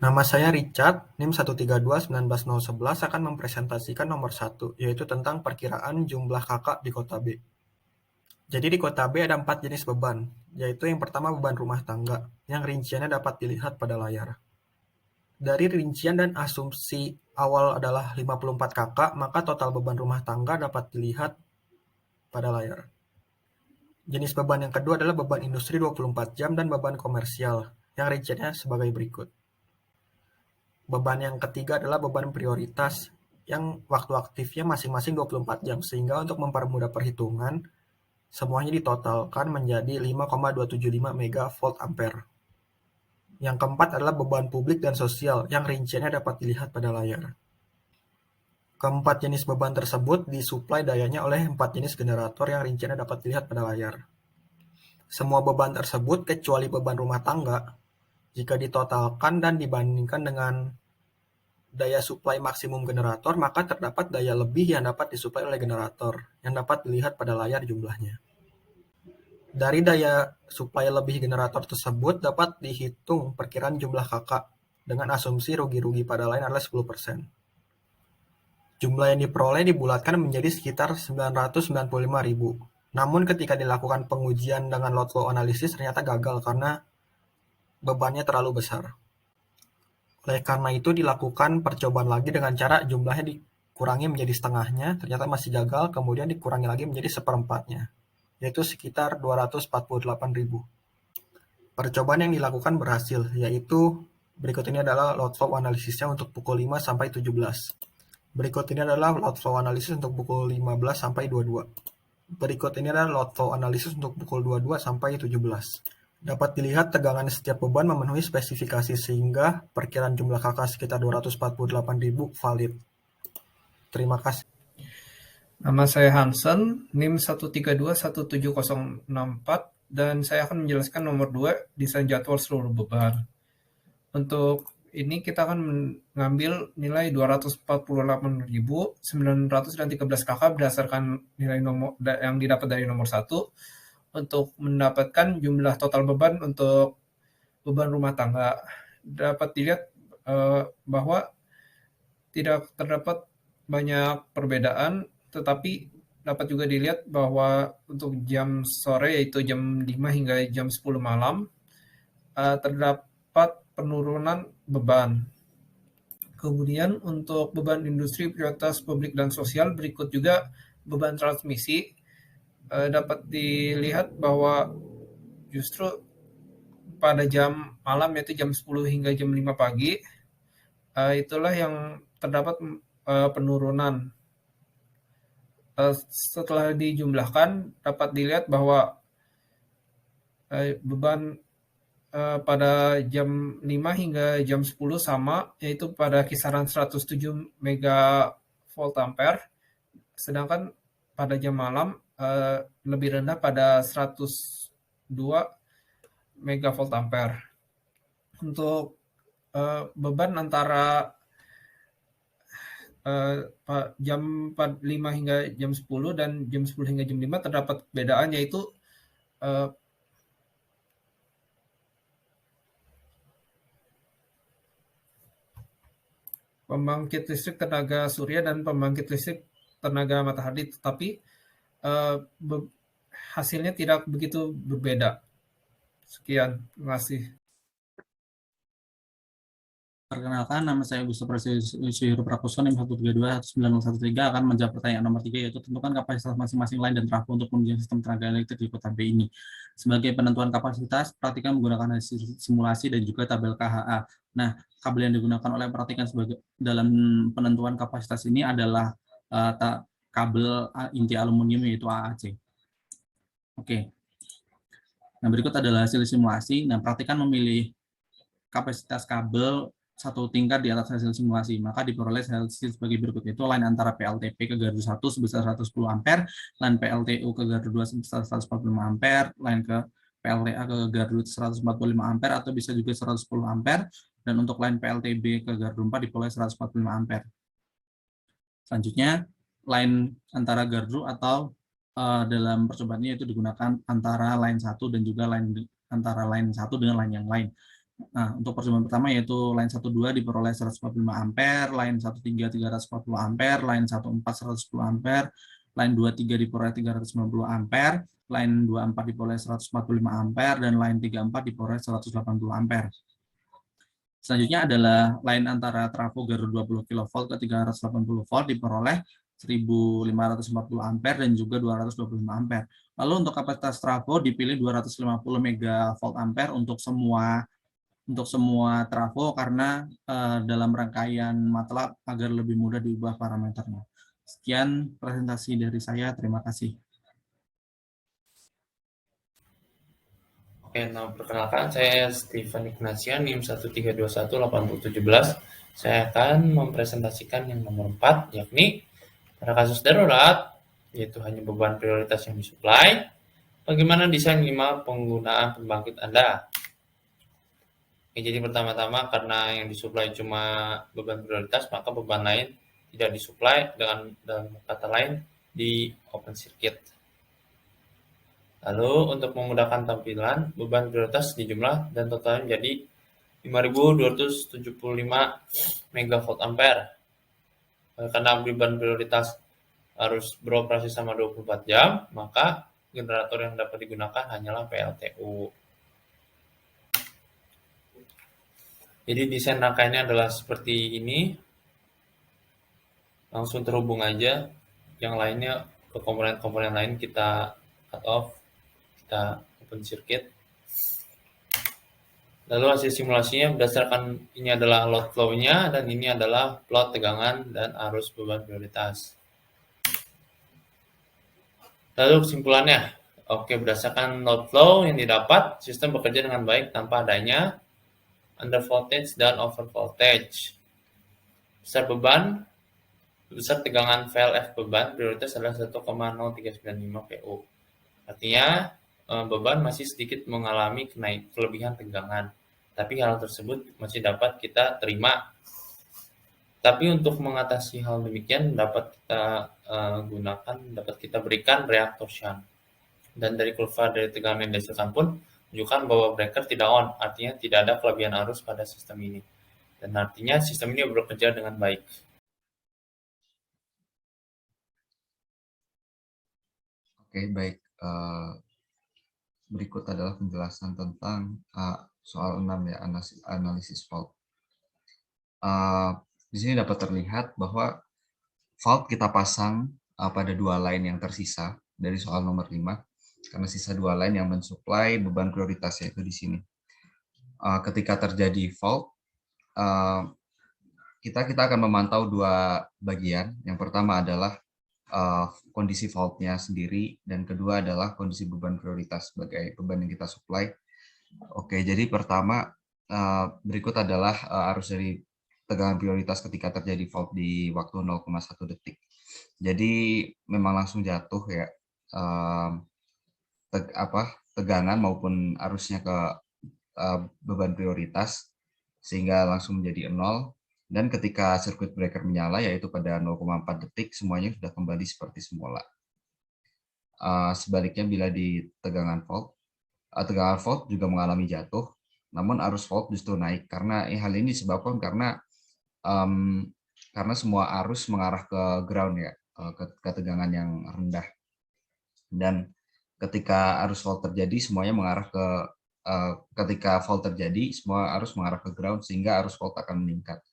Nama saya Richard, NIM 1321911 akan mempresentasikan nomor 1, yaitu tentang perkiraan jumlah kakak di kota B. Jadi di kota B ada 4 jenis beban, yaitu yang pertama beban rumah tangga, yang rinciannya dapat dilihat pada layar. Dari rincian dan asumsi awal adalah 54 kakak, maka total beban rumah tangga dapat dilihat pada layar. Jenis beban yang kedua adalah beban industri 24 jam dan beban komersial, yang rinciannya sebagai berikut. Beban yang ketiga adalah beban prioritas yang waktu aktifnya masing-masing 24 jam, sehingga untuk mempermudah perhitungan, semuanya ditotalkan menjadi 5,275 megavolt ampere. Yang keempat adalah beban publik dan sosial yang rinciannya dapat dilihat pada layar. Keempat jenis beban tersebut disuplai dayanya oleh 4 jenis generator yang rinciannya dapat dilihat pada layar. Semua beban tersebut kecuali beban rumah tangga, jika ditotalkan dan dibandingkan dengan daya suplai maksimum generator, maka terdapat daya lebih yang dapat disuplai oleh generator, yang dapat dilihat pada layar jumlahnya. Dari daya suplai lebih generator tersebut dapat dihitung perkiraan jumlah kakak dengan asumsi rugi-rugi pada line adalah 10%. Jumlah yang diperoleh dibulatkan menjadi sekitar 995.000. Namun ketika dilakukan pengujian dengan load flow analysis ternyata gagal karena bebannya terlalu besar. Oleh karena itu dilakukan percobaan lagi dengan cara jumlahnya dikurangi menjadi setengahnya, ternyata masih gagal, kemudian dikurangi lagi menjadi seperempatnya, yaitu sekitar 248.000. Percobaan yang dilakukan berhasil, yaitu berikut ini adalah load flow analisisnya untuk pukul 5 sampai 17. Berikut ini adalah load flow analisis untuk pukul 15 sampai 22. Berikut ini adalah load flow analisis untuk pukul 22 sampai 17. Dapat dilihat tegangan setiap beban memenuhi spesifikasi sehingga perkiraan jumlah kakak sekitar 248.000 valid. Terima kasih. Nama saya Hansen, NIM 1321704, dan saya akan menjelaskan nomor 2, desain jadwal seluruh beban. Untuk ini kita akan mengambil nilai 248.913 kakak berdasarkan nilai nomor yang didapat dari nomor 1 untuk mendapatkan jumlah total beban untuk beban rumah tangga. Dapat dilihat bahwa tidak terdapat banyak perbedaan, tetapi dapat juga dilihat bahwa untuk jam sore, yaitu jam 5 hingga jam 10 malam, terdapat penurunan beban. Kemudian untuk beban industri, prioritas publik dan sosial, berikut juga beban transmisi. Dapat dilihat bahwa justru pada jam malam, yaitu jam 10 hingga jam 5 pagi, itulah yang terdapat penurunan. Setelah dijumlahkan, dapat dilihat bahwa beban pada jam 5 hingga jam 10 sama, yaitu pada kisaran 107 megavolt ampere, sedangkan pada jam malam lebih rendah pada 102 megavolt ampere. Untuk beban antara jam 5 hingga jam 10 dan jam 10 hingga jam 5 terdapat perbedaan, yaitu pembangkit listrik tenaga surya dan pembangkit listrik tenaga matahari, tetapi hasilnya tidak begitu berbeda. Sekian, terima kasih. Perkenalkan, nama saya Gusto Prasetyo Prakoso, NIM 1321913 akan menjawab pertanyaan nomor 3, yaitu tentukan kapasitas masing-masing line dan trafo untuk penunjang sistem tenaga elektrik di kota B ini. Sebagai penentuan kapasitas, perhatikan menggunakan hasil simulasi dan juga tabel KHA. Nah, kabel yang digunakan oleh perhatikan sebagai dalam penentuan kapasitas ini adalah kabel inti aluminium, yaitu AAC. Oke. Nah, berikut adalah hasil simulasi. Nah, perhatikan memilih kapasitas kabel satu tingkat di atas hasil simulasi, maka diperoleh hasil sebagai berikut, yaitu line antara PLTP ke gardu 1 sebesar 110 ampere, line PLTU ke gardu 2 sebesar 145 ampere, line ke PLTA ke gardu 145 ampere atau bisa juga 110 ampere, dan untuk line PLTB ke gardu 4 diperoleh 145 ampere. Selanjutnya, line antara gardu atau dalam percobaan ini itu digunakan antara line 1 dan juga line antara line 1 dengan line yang lain. Nah, untuk percobaan pertama yaitu line 12 diperoleh 145 ampere, line 13 340 ampere, line 14 110 ampere, line 23 diperoleh 390 ampere, line 24 diperoleh 145 ampere, dan line 34 diperoleh 180 ampere. Selanjutnya adalah line antara trafo Garut 20 kV ke 380 volt diperoleh 1540 ampere dan juga 225 ampere. Lalu untuk kapasitas trafo dipilih 250 megavolt ampere untuk semua trafo karena dalam rangkaian MATLAB agar lebih mudah diubah parameternya. Sekian presentasi dari saya, terima kasih. Oke, nama perkenalkan saya Steven Ignatian, NIM 13218017. Saya akan mempresentasikan yang nomor 4, yakni pada kasus darurat, yaitu hanya beban prioritas yang disuplai, bagaimana desain 5 penggunaan pembangkit Anda. Oke, jadi pertama-tama karena yang disuplai cuma beban prioritas, maka beban lain tidak disuplai, dengan dalam kata lain di open circuit. Lalu untuk memudahkan tampilan, beban prioritas dijumlah dan totalnya menjadi 5275 megavolt ampere. Karena beban prioritas harus beroperasi selama 24 jam, maka generator yang dapat digunakan hanyalah PLTU. Jadi desain rangkaiannya adalah seperti ini. Langsung terhubung aja. Yang lainnya ke komponen-komponen lain kita cut off, kita open circuit. Lalu hasil simulasinya berdasarkan ini adalah load flow-nya dan ini adalah plot tegangan dan arus beban prioritas. Lalu kesimpulannya, oke, berdasarkan load flow yang didapat, sistem bekerja dengan baik tanpa adanya under voltage dan over voltage. Besar tegangan VLF beban prioritas adalah 1,0395 PU. Artinya beban masih sedikit mengalami kelebihan tegangan, tapi hal tersebut masih dapat kita terima. Tapi untuk mengatasi hal demikian dapat kita berikan reaktor shunt. Dan dari kurva dari tegangan yang dihasilkan pun menunjukkan bahwa breaker tidak on, artinya tidak ada kelebihan arus pada sistem ini. Dan artinya sistem ini bekerja dengan baik. Oke, baik. Berikut adalah penjelasan tentang soal 6 ya, analisis fault. Di sini dapat terlihat bahwa fault kita pasang pada dua line yang tersisa dari soal nomor 5, karena sisa dua line yang mensuplai beban prioritas yaitu di sini. Ketika terjadi fault, kita akan memantau dua bagian. Yang pertama adalah kondisi fault-nya sendiri, dan kedua adalah kondisi beban prioritas sebagai beban yang kita supply. Oke, jadi pertama berikut adalah arus dari tegangan prioritas ketika terjadi fault di waktu 0,1 detik. Jadi memang langsung jatuh ya, tegangan maupun arusnya ke beban prioritas, sehingga langsung menjadi 0. Dan ketika circuit breaker menyala, yaitu pada 0,4 detik, semuanya sudah kembali seperti semula. Sebaliknya bila di tegangan fault juga mengalami jatuh, namun arus fault justru naik, karena hal ini disebabkan karena semua arus mengarah ke ground ya, ke tegangan yang rendah. Dan ketika arus fault terjadi, semuanya mengarah ke ketika fault terjadi, semua arus mengarah ke ground, sehingga arus fault akan meningkat.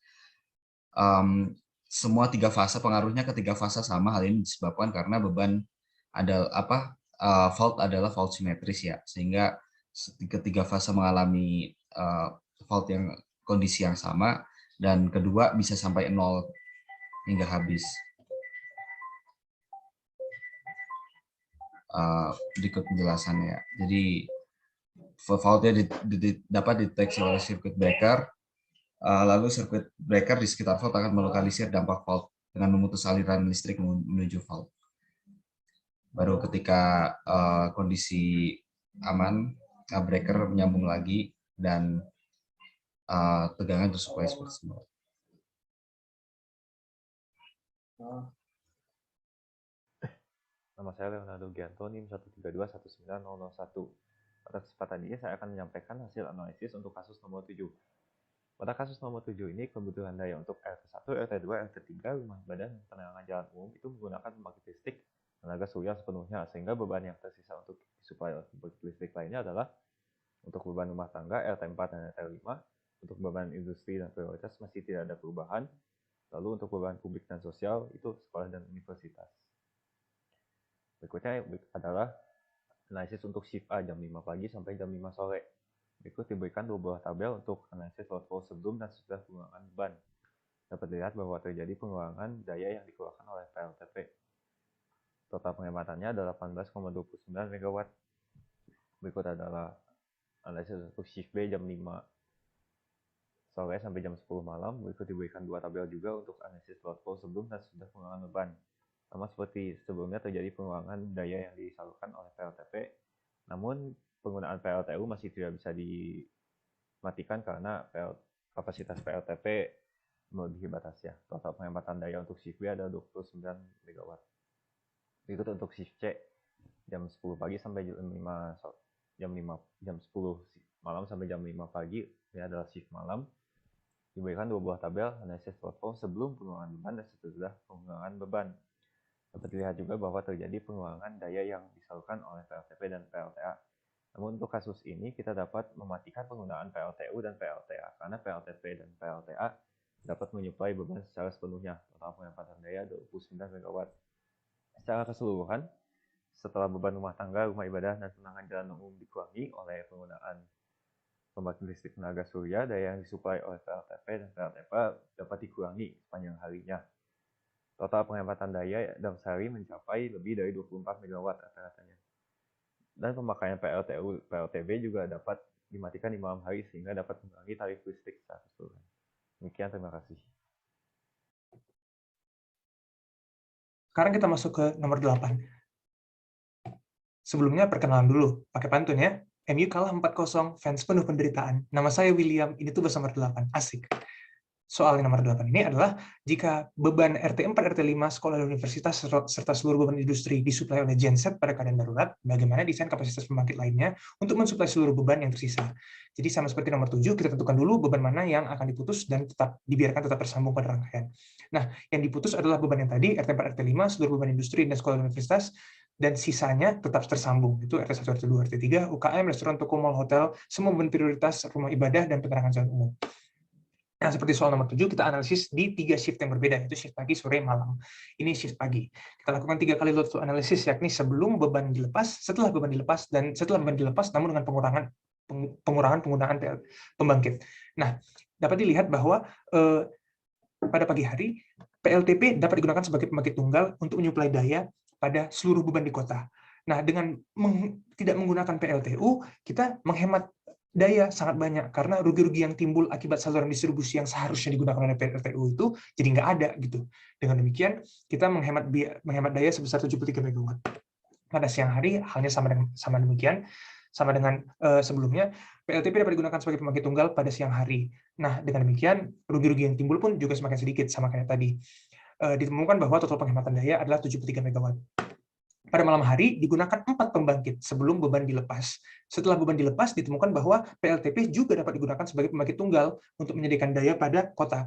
Semua tiga fase, pengaruhnya ketiga fase sama. Hal ini disebabkan karena beban fault adalah fault simetris ya, sehingga ketiga fase mengalami fault yang kondisi yang sama, dan kedua bisa sampai 0 hingga habis. Berikut penjelasannya. Jadi faultnya dapat dideteksi oleh circuit breaker. Lalu circuit breaker di sekitar fault akan melokalisir dampak fault dengan memutus aliran listrik menuju fault. Baru ketika kondisi aman, breaker menyambung lagi dan tegangan tersuplai seperti semula. Nama saya Leonardo Gianto, NIM 1321901. Pada kesempatan ini saya akan menyampaikan hasil analisis untuk kasus nomor 7. Pada kasus nomor 7 ini, kebutuhan daya untuk RT1, RT2, RT3, rumah ibadah, dan penerangan jalan umum itu menggunakan pembangkit listrik tenaga surya sepenuhnya, sehingga beban yang tersisa untuk disuplai oleh pembangkit listrik lainnya adalah untuk beban rumah tangga RT4 dan RT5, untuk beban industri dan prioritas masih tidak ada perubahan, lalu untuk beban publik dan sosial itu sekolah dan universitas. Berikutnya adalah analisis untuk shift A jam 5 pagi sampai jam 5 sore. Berikut diberikan dua buah tabel untuk analisis load flow sebelum dan sesudah pengurangan beban. Dapat dilihat bahwa terjadi pengurangan daya yang dikeluarkan oleh PLTP. Total penghematannya adalah 18,29 MW. Berikut adalah analisis untuk shift B jam 5 sore sampai jam 10 malam. Berikut diberikan dua tabel juga untuk analisis load flow sebelum dan sesudah pengurangan beban. Sama seperti sebelumnya terjadi pengurangan daya yang disalurkan oleh PLTP, namun penggunaan PLTU masih tidak bisa dimatikan karena kapasitas PLTP melebihi batasnya. Total penghematan daya untuk shift B ada 29 MW. Berikut untuk shift C jam 10 pagi sampai jam 10 malam sampai jam 5 pagi, ini adalah shift malam. Diberikan dua buah tabel analisis load flow sebelum pengurangan beban dan sesudah pengurangan beban. Dapat dilihat juga bahwa terjadi pengurangan daya yang disalurkan oleh PLTP dan PLTA. Namun untuk kasus ini kita dapat mematikan penggunaan PLTU dan PLTA karena PLTP dan PLTA dapat menyuplai beban secara sepenuhnya. Total penghematan daya 29 MW. Secara keseluruhan, setelah beban rumah tangga, rumah ibadah, dan penerangan jalan umum dikurangi oleh penggunaan pembangkit listrik tenaga surya, daya yang disuplai oleh PLTP dan PLTPA dapat dikurangi sepanjang harinya. Total penghematan daya dalam sehari mencapai lebih dari 24 MW rata-ratanya. Dan pemakaian PLTU, PLTB juga dapat dimatikan di malam hari sehingga dapat mengurangi tarif listrik secara keseluruhan. Demikian, terima kasih. Sekarang kita masuk ke nomor 8. Sebelumnya perkenalan dulu, pakai pantun ya. MU kalah 4-0, fans penuh penderitaan. Nama saya William, ini tugas nomor 8. Asik. Soal nomor 8 ini adalah jika beban RT4, RT5, sekolah dan universitas serta seluruh beban industri disuplai oleh genset pada keadaan darurat, bagaimana desain kapasitas pembangkit lainnya untuk mensuplai seluruh beban yang tersisa. Jadi sama seperti nomor 7, kita tentukan dulu beban mana yang akan diputus dan dibiarkan tetap tersambung pada rangkaian. Nah, yang diputus adalah beban yang tadi, RT4, RT5, seluruh beban industri dan sekolah dan universitas, dan sisanya tetap tersambung. Itu RT1, RT2, RT3, UKM, restoran, toko, mal, hotel, semua beban prioritas, rumah ibadah, dan penerangan jalan umum. Nah, seperti soal nomor 7, kita analisis di 3 shift yang berbeda, yaitu shift pagi, sore, malam. Ini shift pagi. Kita lakukan 3 kali load flow analysis, yakni sebelum beban dilepas, setelah beban dilepas, dan setelah beban dilepas, namun dengan pengurangan penggunaan pembangkit. Nah, dapat dilihat bahwa pada pagi hari, PLTP dapat digunakan sebagai pembangkit tunggal untuk menyuplai daya pada seluruh beban di kota. Nah, dengan tidak menggunakan PLTU, kita menghemat daya sangat banyak karena rugi-rugi yang timbul akibat saluran distribusi yang seharusnya digunakan oleh PLTU itu jadi nggak ada gitu. Dengan demikian kita menghemat daya sebesar 73 MW. Pada siang hari halnya sama dengan sebelumnya, PLTP dapat digunakan sebagai pembangkit tunggal pada siang hari. Nah, dengan demikian rugi-rugi yang timbul pun juga semakin sedikit sama kayak tadi. Ditemukan bahwa total penghematan daya adalah 73 MW. Pada malam hari digunakan 4 pembangkit sebelum beban dilepas. Setelah beban dilepas, ditemukan bahwa PLTP juga dapat digunakan sebagai pembangkit tunggal untuk menyediakan daya pada kota.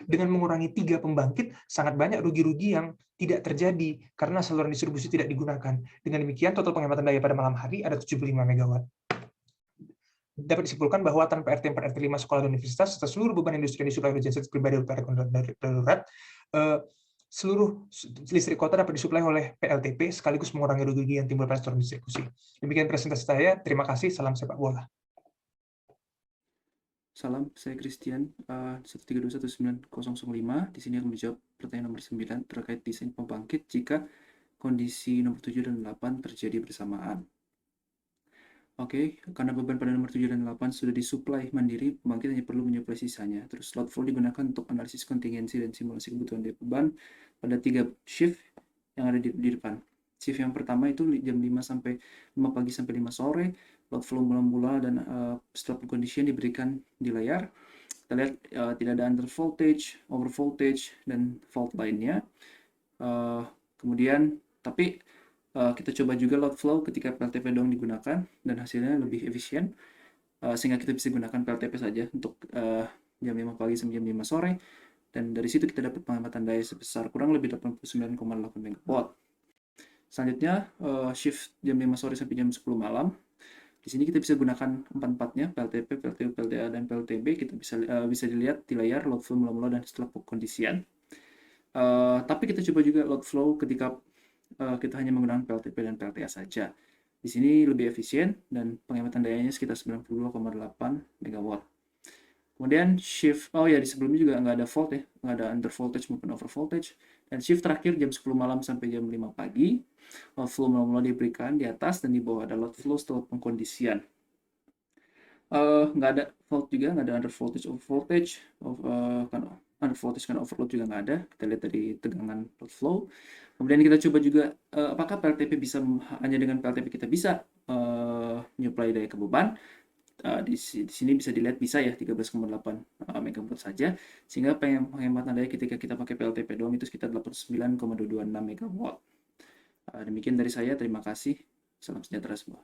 Dengan mengurangi 3 pembangkit, sangat banyak rugi-rugi yang tidak terjadi karena saluran distribusi tidak digunakan. Dengan demikian, total penghematan daya pada malam hari ada 75 MW. Dapat disimpulkan bahwa tanpa RT4, RT5, sekolah dan universitas, serta seluruh beban industri yang disuplai oleh genset pribadi pada darurat, seluruh listrik kota dapat disuplai oleh PLTP sekaligus mengurangi rugi yang timbul pada saluran distribusi. Demikian presentasi saya. Terima kasih. Salam sepak bola. Salam, saya Christian, 1321905. Di sini akan menjawab pertanyaan nomor 9 terkait desain pembangkit jika kondisi nomor 7 dan 8 terjadi bersamaan. Oke, karena beban pada nomor 7 dan 8 sudah disuplai mandiri, pembangkit hanya perlu menyuplai sisanya. Terus load flow digunakan untuk analisis kontingensi dan simulasi kebutuhan daya beban pada 3 shift yang ada di depan. Shift yang pertama itu jam 5 sampai 5 pagi sampai 5 sore, load flow mula-mula dan stop condition diberikan di layar. Kita lihat tidak ada under voltage, over voltage, dan fault lainnya. Kemudian, tapi Kita coba juga load flow ketika PLTP doang digunakan dan hasilnya lebih efisien, sehingga kita bisa gunakan PLTP saja untuk jam 5 pagi sampai jam 5 sore, dan dari situ kita dapat penghematan daya sebesar kurang lebih 89,8 MW. Selanjutnya shift jam 5 sore sampai jam 10 malam. Di sini kita bisa gunakan empat-empatnya, PLTP, PLTU, PLTA, dan PLTB. Kita bisa dilihat di layar load flow mula-mula dan setelah pengkondisian. Tapi kita coba juga load flow ketika kita hanya menggunakan PLTP dan PLTA saja. Di sini lebih efisien dan penghematan dayanya sekitar 92,8 MW. Kemudian shift, di sebelumnya juga nggak ada volt ya, nggak ada under voltage maupun over voltage. Dan shift terakhir jam 10 malam sampai jam 5 pagi, load flow mula-mula diberikan di atas dan di bawah ada load flow setelah pengkondisian. Nggak ada volt juga, nggak ada under voltage, over voltage, kan under voltage kan overload juga nggak ada. Kita lihat dari tegangan load flow. Kemudian kita coba juga apakah PLTP bisa, hanya dengan PLTP kita bisa menyuplai daya ke beban. Di sini bisa dilihat bisa ya 13,8 MW saja, sehingga penghematan daya ketika kita pakai PLTP doang itu sekitar 89,226 MW. Demikian dari saya, terima kasih. Salam sejahtera semua.